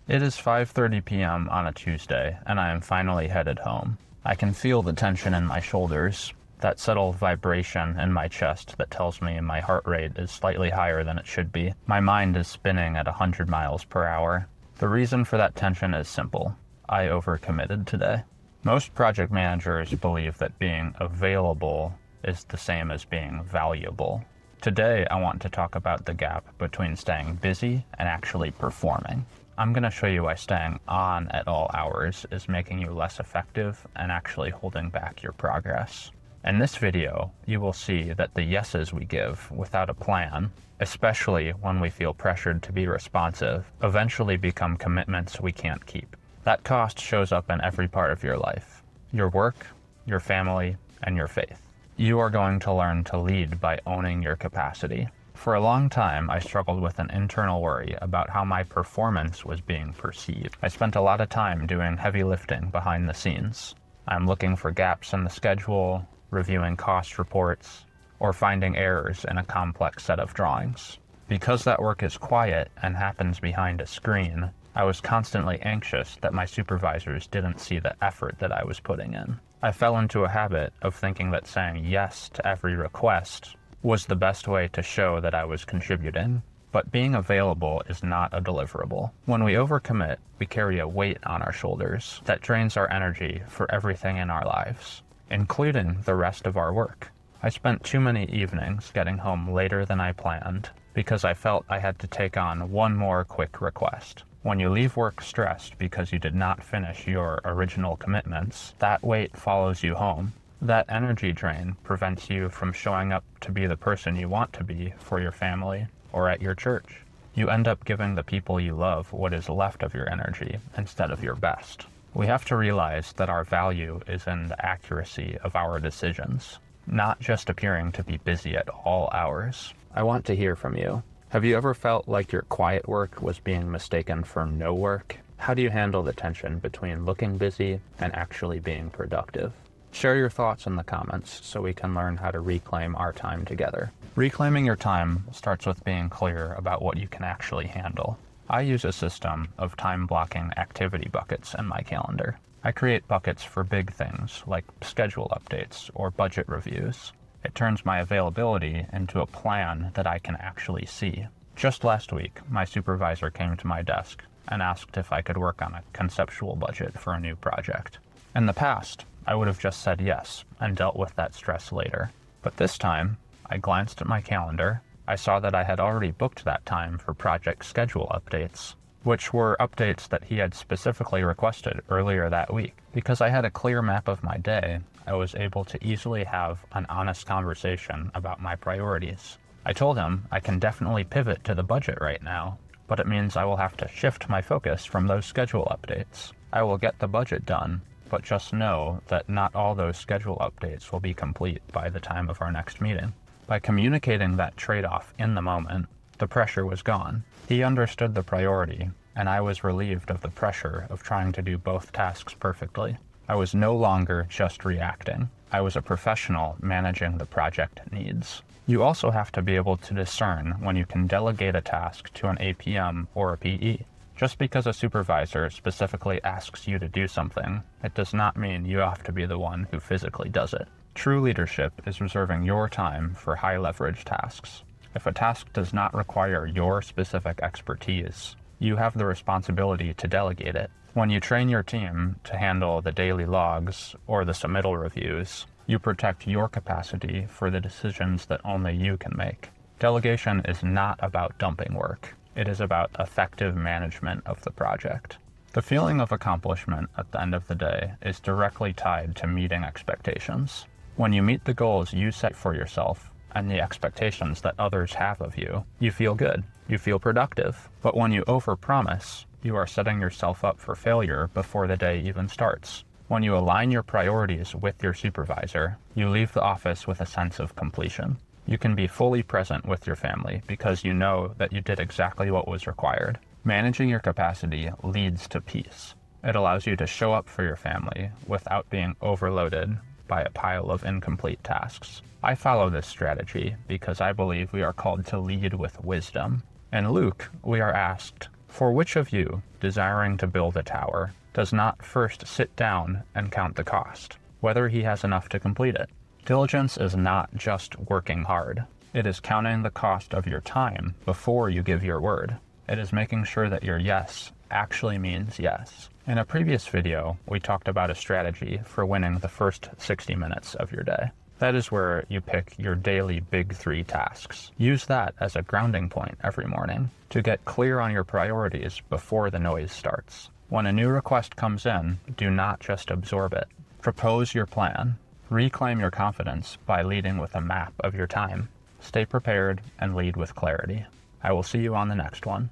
It is 5:30 p.m. on a Tuesday, and I am finally headed home. I can feel the tension in my shoulders, that subtle vibration in my chest that tells me my heart rate is slightly higher than it should be. My mind is spinning at 100 miles per hour. The reason for that tension is simple. I overcommitted today. Most project managers believe that being available is the same as being valuable. Today, I want to talk about the gap between staying busy and actually performing. I'm going to show you why staying on at all hours is making you less effective and actually holding back your progress. In this video, you will see that the yeses we give without a plan, especially when we feel pressured to be responsive, eventually become commitments we can't keep. That cost shows up in every part of your life: your work, your family, and your faith. You are going to learn to lead by owning your capacity. For a long time, I struggled with an internal worry about how my performance was being perceived. I spent a lot of time doing heavy lifting behind the scenes. I'm looking for gaps in the schedule, reviewing cost reports, or finding errors in a complex set of drawings. Because that work is quiet and happens behind a screen, I was constantly anxious that my supervisors didn't see the effort that I was putting in. I fell into a habit of thinking that saying yes to every request was the best way to show that I was contributing. But being available is not a deliverable. When we overcommit, we carry a weight on our shoulders that drains our energy for everything in our lives, including the rest of our work. I spent too many evenings getting home later than I planned because I felt I had to take on one more quick request. When you leave work stressed because you did not finish your original commitments, that weight follows you home. That energy drain prevents you from showing up to be the person you want to be for your family or at your church. You end up giving the people you love what is left of your energy instead of your best. We have to realize that our value is in the accuracy of our decisions, not just appearing to be busy at all hours. I want to hear from you. Have you ever felt like your quiet work was being mistaken for no work? How do you handle the tension between looking busy and actually being productive? Share your thoughts in the comments so we can learn how to reclaim our time together. Reclaiming your time starts with being clear about what you can actually handle. I use a system of time-blocking activity buckets in my calendar. I create buckets for big things like schedule updates or budget reviews. It turns my availability into a plan that I can actually see. Just last week, my supervisor came to my desk and asked if I could work on a conceptual budget for a new project. In the past, I would have just said yes and dealt with that stress later. But this time, I glanced at my calendar. I saw that I had already booked that time for project schedule updates, which were updates that he had specifically requested earlier that week. Because I had a clear map of my day, I was able to easily have an honest conversation about my priorities. I told him I can definitely pivot to the budget right now, but it means I will have to shift my focus from those schedule updates. I will get the budget done, but just know that not all those schedule updates will be complete by the time of our next meeting. By communicating that trade-off in the moment, the pressure was gone. He understood the priority, and I was relieved of the pressure of trying to do both tasks perfectly. I was no longer just reacting. I was a professional managing the project needs. You also have to be able to discern when you can delegate a task to an APM or a PE. Just because a supervisor specifically asks you to do something, it does not mean you have to be the one who physically does it. True leadership is reserving your time for high-leverage tasks. If a task does not require your specific expertise, you have the responsibility to delegate it. When you train your team to handle the daily logs or the submittal reviews, you protect your capacity for the decisions that only you can make. Delegation is not about dumping work. It is about effective management of the project. The feeling of accomplishment at the end of the day is directly tied to meeting expectations. When you meet the goals you set for yourself and the expectations that others have of you, you feel good, you feel productive. But when you overpromise, you are setting yourself up for failure before the day even starts. When you align your priorities with your supervisor, you leave the office with a sense of completion. You can be fully present with your family because you know that you did exactly what was required. Managing your capacity leads to peace. It allows you to show up for your family without being overloaded by a pile of incomplete tasks. I follow this strategy because I believe we are called to lead with wisdom. In Luke, we are asked, "For which of you, desiring to build a tower does not first sit down and count the cost, whether he has enough to complete it. Diligence is not just working hard. It is counting the cost of your time before you give your word. It is making sure that your yes actually means yes. In a previous video, we talked about a strategy for winning the first 60 minutes of your day. That is where you pick your daily big 3 tasks. Use that as a grounding point every morning to get clear on your priorities before the noise starts. When a new request comes in, do not just absorb it. Propose your plan. Reclaim your confidence by leading with a map of your time. Stay prepared and lead with clarity. I will see you on the next one.